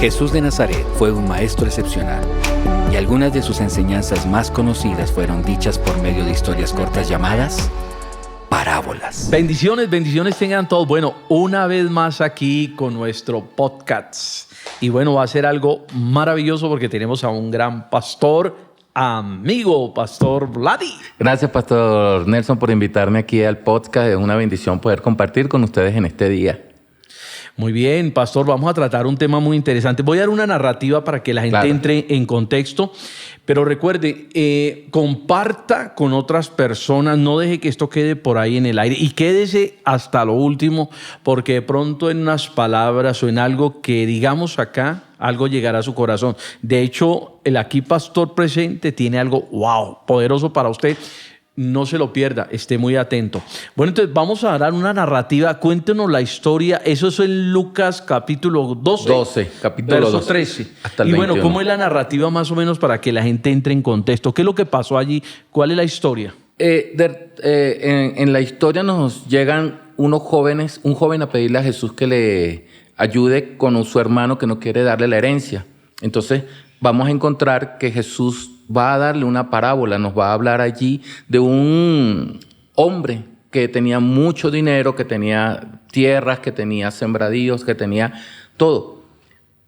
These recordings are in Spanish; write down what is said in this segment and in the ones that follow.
Jesús de Nazaret fue un maestro excepcional, y algunas de sus enseñanzas más conocidas fueron dichas por medio de historias cortas llamadas parábolas. Bendiciones tengan todos. Bueno, una vez más aquí con nuestro podcast. Y bueno, va a ser algo maravilloso porque tenemos a un gran pastor, amigo, Pastor Vladi. Gracias, Pastor Nelson, por invitarme aquí al podcast. Es una bendición poder compartir con ustedes en este día. Muy bien, Pastor, vamos a tratar un tema muy interesante. Voy a dar una narrativa para que la gente entre en contexto, pero recuerde, comparta con otras personas, no deje que esto quede por ahí en el aire y quédese hasta lo último, porque de pronto en unas palabras o en algo que digamos acá, algo llegará a su corazón. De hecho, el aquí pastor presente tiene algo, poderoso para usted. No se lo pierda, esté muy atento. Bueno, entonces vamos a dar una narrativa. Cuéntenos la historia. Eso es en Lucas capítulo 12. Capítulo verso 12. 13. Hasta el y bueno, 21. ¿cómo es la narrativa más o menos para que la gente entre en contexto? ¿Qué es lo que pasó allí? ¿Cuál es la historia? En la historia nos llegan unos jóvenes, un joven a pedirle a Jesús que le ayude con su hermano que no quiere darle la herencia. Entonces vamos a encontrar que Jesús va a darle una parábola, nos va a hablar allí de un hombre que tenía mucho dinero, que tenía tierras, que tenía sembradíos, que tenía todo.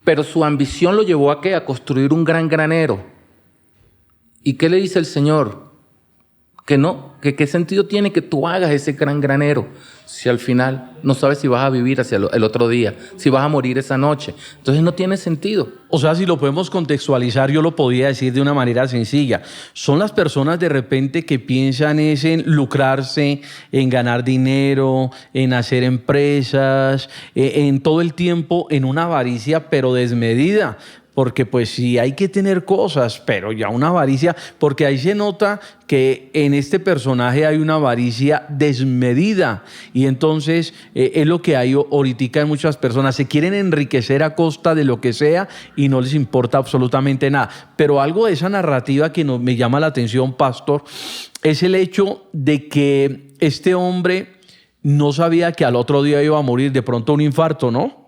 Pero su ambición lo llevó a ¿qué? A construir un gran granero. ¿Y qué le dice el Señor? Que no, que qué sentido tiene que tú hagas ese gran granero si al final no sabes si vas a vivir hacia el otro día, si vas a morir esa noche. Entonces no tiene sentido. O sea, si lo podemos contextualizar, yo lo podría decir de una manera sencilla. Son las personas de repente que piensan es en lucrarse, en ganar dinero, en hacer empresas, en todo el tiempo en una avaricia pero desmedida. Porque pues sí hay que tener cosas, pero ya una avaricia, porque ahí se nota que en este personaje hay una avaricia desmedida y entonces es lo que hay ahorita en muchas personas, se quieren enriquecer a costa de lo que sea y no les importa absolutamente nada. Pero algo de esa narrativa que me llama la atención, Pastor, es el hecho de que este hombre no sabía que al otro día iba a morir, de pronto un infarto, ¿no?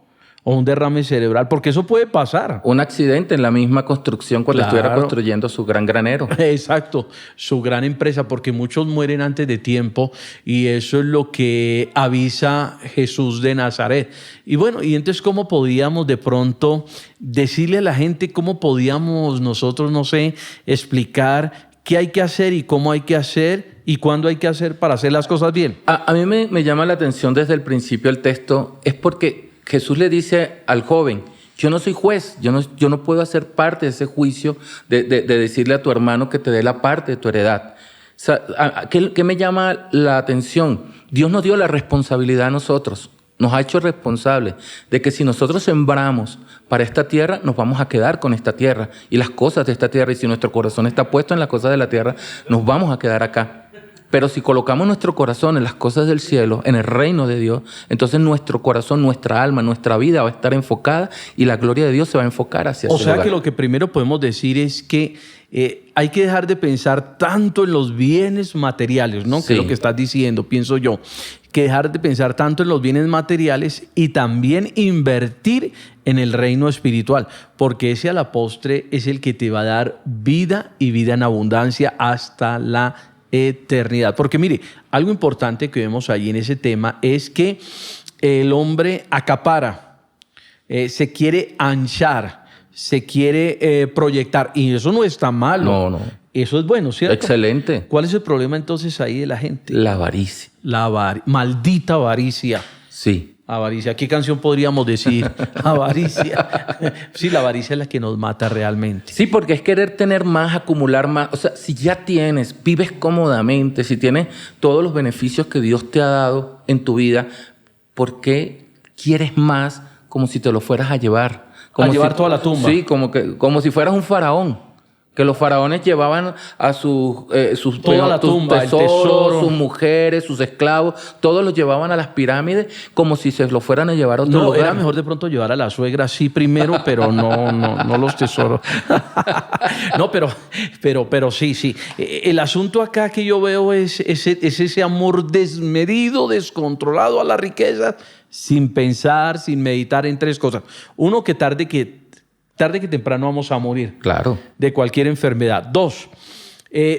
O un derrame cerebral, porque eso puede pasar. Un accidente en la misma construcción cuando estuviera construyendo su gran granero. Exacto, su gran empresa, porque muchos mueren antes de tiempo y eso es lo que avisa Jesús de Nazaret. Y bueno, y entonces ¿cómo podíamos de pronto decirle a la gente, cómo podíamos nosotros, no sé, explicar qué hay que hacer y cómo hay que hacer y cuándo hay que hacer para hacer las cosas bien? A mí me llama la atención desde el principio el texto, es porque Jesús le dice al joven, yo no soy juez, yo no puedo hacer parte de ese juicio de decirle a tu hermano que te dé la parte de tu heredad. O sea, ¿qué me llama la atención? Dios nos dio la responsabilidad a nosotros, nos ha hecho responsables de que si nosotros sembramos para esta tierra, nos vamos a quedar con esta tierra y las cosas de esta tierra, y si nuestro corazón está puesto en las cosas de la tierra, nos vamos a quedar acá. Pero si colocamos nuestro corazón en las cosas del cielo, en el reino de Dios, entonces nuestro corazón, nuestra alma, nuestra vida va a estar enfocada y la gloria de Dios se va a enfocar hacia ese lugar. O sea que lo que primero podemos decir es que hay que dejar de pensar tanto en los bienes materiales, ¿no? Sí. Que es lo que estás diciendo, pienso yo. Que dejar de pensar tanto en los bienes materiales y también invertir en el reino espiritual, porque ese a la postre es el que te va a dar vida y vida en abundancia hasta la eternidad. Porque mire, algo importante que vemos allí en ese tema es que el hombre acapara, se quiere anchar, se quiere proyectar, y eso no está malo. No. Eso es bueno, ¿cierto? Excelente. ¿Cuál es el problema entonces ahí de la gente? La avaricia. Maldita avaricia. Sí. Avaricia. ¿Qué canción podríamos decir? Avaricia. Sí, la avaricia es la que nos mata realmente. Sí, porque es querer tener más, acumular más. O sea, si ya tienes, vives cómodamente, si tienes todos los beneficios que Dios te ha dado en tu vida, ¿por qué quieres más como si te lo fueras a llevar? Como llevar toda la tumba. Sí, como si fueras un faraón. Que los faraones llevaban a sus toda la tumba, tesoros, el tesoro, sus mujeres, sus esclavos, todos los llevaban a las pirámides como si se los fueran a llevar a otro lugar. Era mejor de pronto llevar a la suegra sí primero, pero no los tesoros. No, pero sí. El asunto acá que yo veo es ese amor desmedido, descontrolado a la riqueza, sin pensar, sin meditar en tres cosas. Uno, que tarde que tarde que temprano vamos a morir. Claro. De cualquier enfermedad. 2,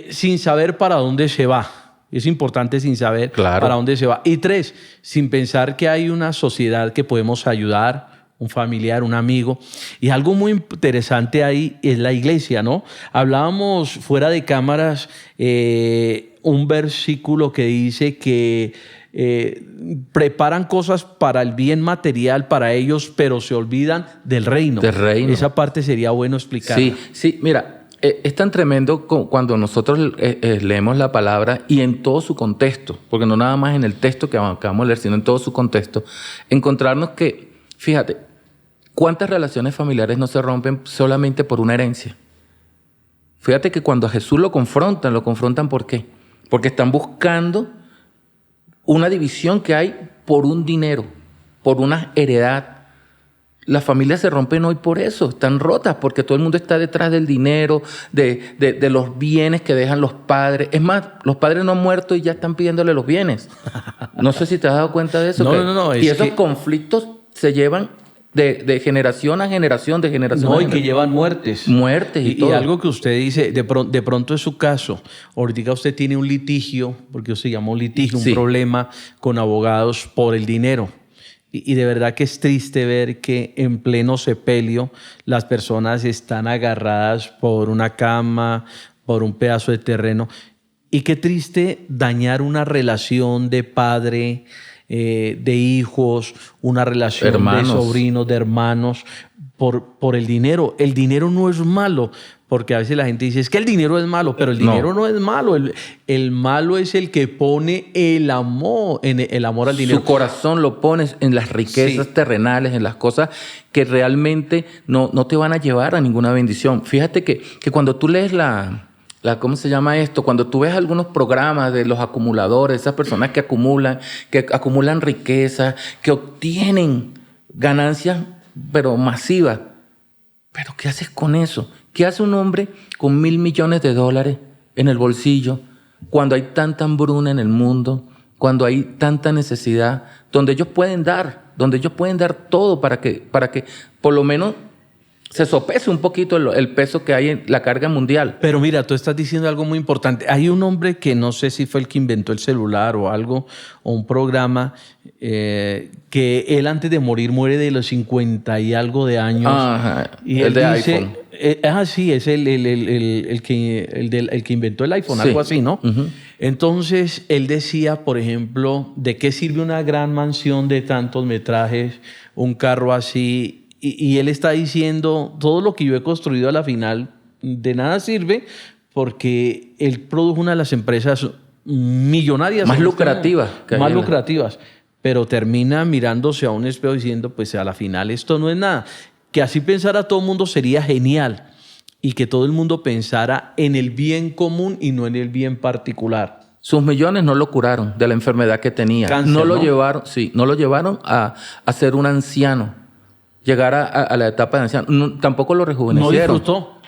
sin saber para dónde se va. Es importante sin saber para dónde se va. Y 3, sin pensar que hay una sociedad que podemos ayudar, un familiar, un amigo. Y algo muy interesante ahí es la iglesia, ¿no? Hablábamos fuera de cámaras un versículo que dice que preparan cosas para el bien material para ellos, pero se olvidan del reino. Del reino. Esa parte sería bueno explicarla. Sí, mira. Es tan tremendo cuando nosotros leemos la palabra y en todo su contexto, porque no nada más en el texto que acabamos de leer, sino en todo su contexto, encontrarnos que, fíjate, ¿cuántas relaciones familiares no se rompen solamente por una herencia? Fíjate que cuando a Jesús lo confrontan ¿por qué? Porque están buscando una división que hay por un dinero, por una heredad. Las familias se rompen hoy por eso, están rotas, porque todo el mundo está detrás del dinero, de los bienes que dejan los padres. Es más, los padres no han muerto y ya están pidiéndole los bienes. No sé si te has dado cuenta de eso. No. Y esos conflictos se llevan de generación a generación, de generación a generación. No, y que llevan muertes. Muertes y todo. Y algo que usted dice, de pronto es su caso. Ahorita usted tiene un litigio, porque usted llamó litigio, un problema con abogados por el dinero. Y de verdad que es triste ver que en pleno sepelio las personas están agarradas por una cama, por un pedazo de terreno. Y qué triste dañar una relación de padre, de hijos, una relación de sobrinos, de hermanos, por el dinero. El dinero no es malo, porque a veces la gente dice, es que el dinero es malo, pero el dinero no es malo. El malo es el que pone el amor al dinero. Su corazón lo pones en las riquezas terrenales, en las cosas que realmente no te van a llevar a ninguna bendición. Fíjate que cuando tú lees ¿cómo se llama esto? Cuando tú ves algunos programas de los acumuladores, esas personas que acumulan riqueza, que obtienen ganancias, pero masivas. ¿Pero qué haces con eso? ¿Qué hace un hombre con $1,000 millones en el bolsillo cuando hay tanta hambruna en el mundo, cuando hay tanta necesidad, donde ellos pueden dar todo para que por lo menos se sopese un poquito el peso que hay en la carga mundial? Pero mira, tú estás diciendo algo muy importante. Hay un hombre que no sé si fue el que inventó el celular o algo, o un programa, que él antes de morir muere de los 50 y algo de años. Ajá, y el él de dice, iPhone. Sí, es el que inventó el iPhone, Sí. algo así, ¿no? Uh-huh. Entonces, él decía, por ejemplo, ¿de qué sirve una gran mansión de tantos metrajes, un carro así? Y él está diciendo, todo lo que yo he construido a la final de nada sirve, porque él produjo una de las empresas millonarias. Más lucrativas. Más lucrativas. Pero termina mirándose a un espejo diciendo, pues a la final esto no es nada. Que así pensara todo el mundo sería genial. Y que todo el mundo pensara en el bien común y no en el bien particular. Sus millones no lo curaron de la enfermedad que tenía. Cáncer, no lo ¿no? llevaron a ser un anciano. Llegar a la etapa de anciano. No, tampoco lo rejuvenecieron.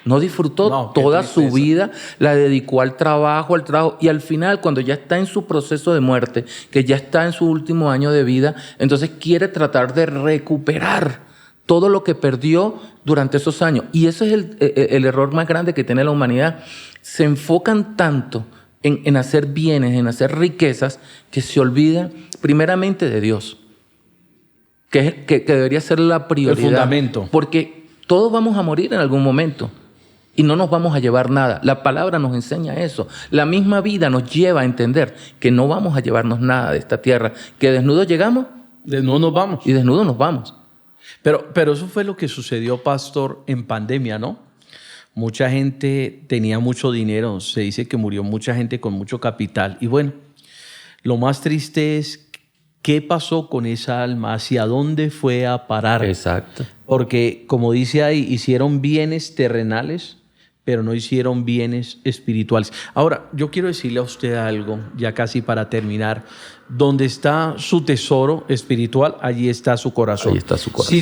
No disfrutó toda su vida, la dedicó al trabajo, y al final, cuando ya está en su proceso de muerte, que ya está en su último año de vida, entonces quiere tratar de recuperar todo lo que perdió durante esos años. Y ese es el error más grande que tiene la humanidad. Se enfocan tanto en hacer bienes, en hacer riquezas, que se olvidan primeramente de Dios. Que debería ser la prioridad. El fundamento. Porque todos vamos a morir en algún momento y no nos vamos a llevar nada. La palabra nos enseña eso. La misma vida nos lleva a entender que no vamos a llevarnos nada de esta tierra. Que desnudos llegamos. Desnudos nos vamos. Y desnudos nos vamos. Pero eso fue lo que sucedió, pastor, en pandemia, ¿no? Mucha gente tenía mucho dinero. Se dice que murió mucha gente con mucho capital. Y bueno, lo más triste es ¿qué pasó con esa alma? ¿Hacia dónde fue a parar? Exacto. Porque, como dice ahí, hicieron bienes terrenales, pero no hicieron bienes espirituales. Ahora, yo quiero decirle a usted algo, ya casi para terminar. Donde está su tesoro espiritual, allí está su corazón. Ahí está su corazón.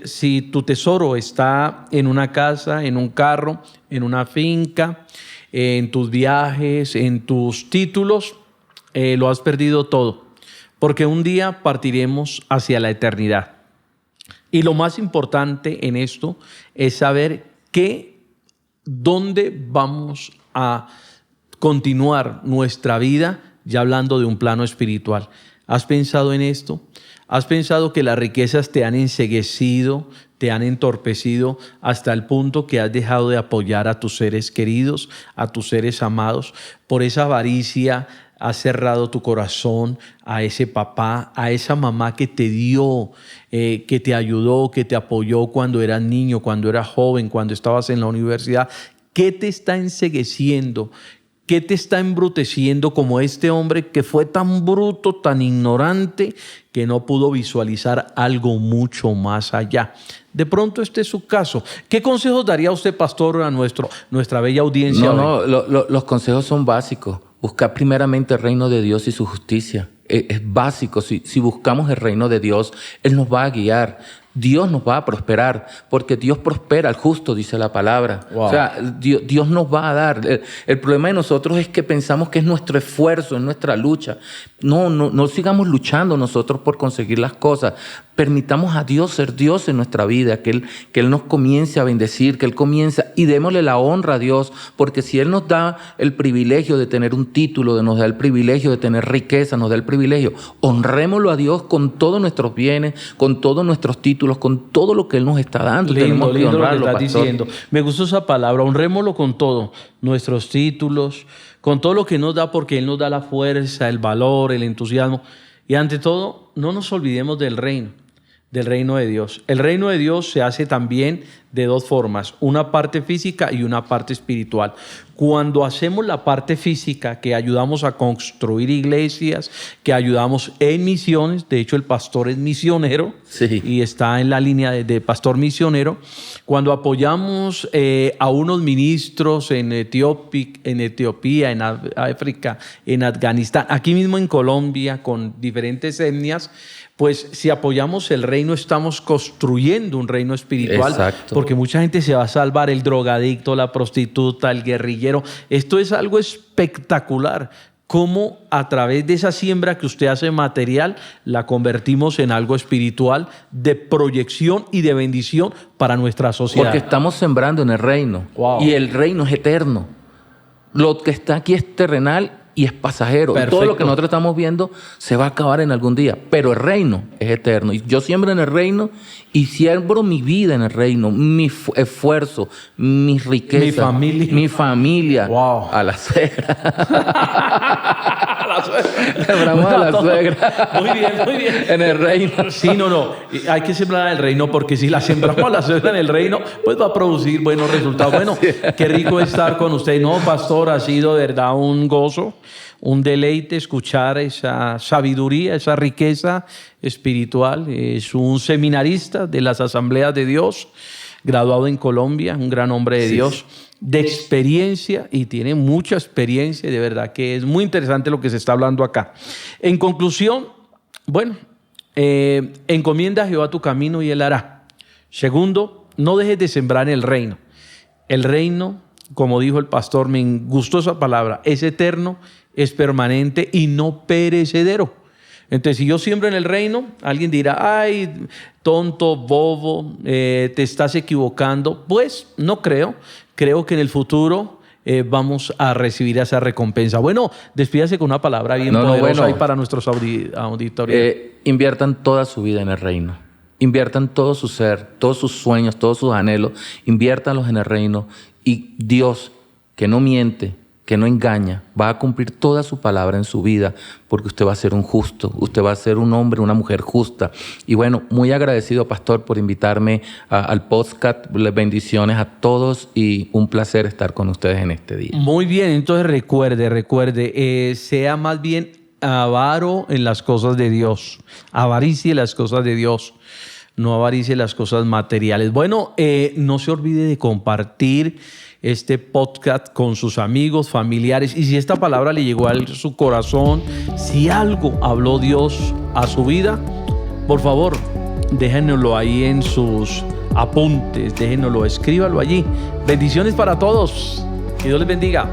Si tu tesoro está en una casa, en un carro, en una finca, en tus viajes, en tus títulos, lo has perdido todo. Porque un día partiremos hacia la eternidad. Y lo más importante en esto es saber dónde vamos a continuar nuestra vida, ya hablando de un plano espiritual. ¿Has pensado en esto? ¿Has pensado que las riquezas te han enceguecido, te han entorpecido hasta el punto que has dejado de apoyar a tus seres queridos, a tus seres amados? Por esa avaricia has cerrado tu corazón a ese papá, a esa mamá que te dio, que te ayudó, que te apoyó cuando eras niño, cuando eras joven, cuando estabas en la universidad. ¿Qué te está encegueciendo? ¿Qué te está embruteciendo como este hombre que fue tan bruto, tan ignorante, que no pudo visualizar algo mucho más allá? De pronto este es su caso. ¿Qué consejos daría usted, pastor, a nuestra bella audiencia? Los consejos son básicos. Buscar primeramente el reino de Dios y su justicia. Es básico. Si buscamos el reino de Dios, Él nos va a guiar. Dios nos va a prosperar, porque Dios prospera al justo, dice la palabra. Wow. O sea, Dios nos va a dar. El problema de nosotros es que pensamos que es nuestro esfuerzo, es nuestra lucha. No sigamos luchando nosotros por conseguir las cosas. Permitamos a Dios ser Dios en nuestra vida, que Él nos comience a bendecir, que Él comience, y démosle la honra a Dios, porque si Él nos da el privilegio de tener un título, nos da el privilegio de tener riqueza, nos da el privilegio, honrémoslo a Dios con todos nuestros bienes, con todos nuestros títulos, con todo lo que Él nos está dando. Lindo, Tenemos que lindo honrarlo, lo que estás pastor. diciendo. Me gustó esa palabra, honrémoslo con todo, nuestros títulos, con todo lo que nos da, porque Él nos da la fuerza, el valor, el entusiasmo. Y ante todo, no nos olvidemos del reino de Dios. El reino de Dios se hace también de dos formas, una parte física y una parte espiritual. Cuando hacemos la parte física, que ayudamos a construir iglesias, que ayudamos en misiones, de hecho el pastor es misionero, Sí. y está en la línea de pastor misionero. Cuando apoyamos a unos ministros en Etiopía, en África, en Afganistán, aquí mismo en Colombia, con diferentes etnias, pues si apoyamos el reino, estamos construyendo un reino espiritual. Exacto. Porque mucha gente se va a salvar, el drogadicto, la prostituta, el guerrillero. Esto es algo espectacular. Cómo a través de esa siembra que usted hace material, la convertimos en algo espiritual de proyección y de bendición para nuestra sociedad. Porque estamos sembrando en el reino. Wow. Y el reino es eterno. Lo que está aquí es terrenal y es pasajero. Y todo Perfecto. lo que nosotros estamos viendo se va a acabar en algún día. Pero el reino es eterno. Y yo siembro en el reino y siembro mi vida en el reino, mi esfuerzo, mis riquezas, mi familia. Wow. A la suegra. La suegra. Sembramos a la suegra. Muy bien. En el reino. Sí, no. Hay que sembrar en el reino, porque si la sembramos a la suegra en el reino, pues va a producir buenos resultados. Bueno, qué rico estar con usted. No, pastor, ha sido de verdad un gozo, un deleite escuchar esa sabiduría, esa riqueza espiritual. Es un seminarista de las Asambleas de Dios, graduado en Colombia, un gran hombre de Dios, de experiencia, y tiene mucha experiencia, y de verdad que es muy interesante lo que se está hablando acá. En conclusión, bueno, encomienda a Jehová tu camino y Él hará. Segundo, no dejes de sembrar en el reino. El reino, como dijo el pastor, me gustó esa palabra, es eterno, es permanente y no perecedero. Entonces, si yo siembro en el reino, alguien dirá, ay, tonto, bobo, te estás equivocando. Pues no creo. Creo que en el futuro vamos a recibir esa recompensa. Bueno, despídase con una palabra bien poderosa ahí para nuestros auditores. Inviertan toda su vida en el reino. Inviertan todo su ser, todos sus sueños, todos sus anhelos. Inviértanlos en el reino. Y Dios, que no miente, que no engaña, va a cumplir toda su palabra en su vida, porque usted va a ser un justo, usted va a ser un hombre, una mujer justa. Y bueno, muy agradecido, pastor, por invitarme al podcast. Bendiciones a todos y un placer estar con ustedes en este día. Muy bien, entonces recuerde, sea más bien avaro en las cosas de Dios, avaricie las cosas de Dios, no avaricie las cosas materiales. Bueno, no se olvide de compartir este podcast con sus amigos, familiares, y si esta palabra le llegó a su corazón, si algo habló Dios a su vida, por favor, déjenoslo ahí en sus apuntes, déjenoslo, escríbalo allí. Bendiciones para todos, que Dios les bendiga.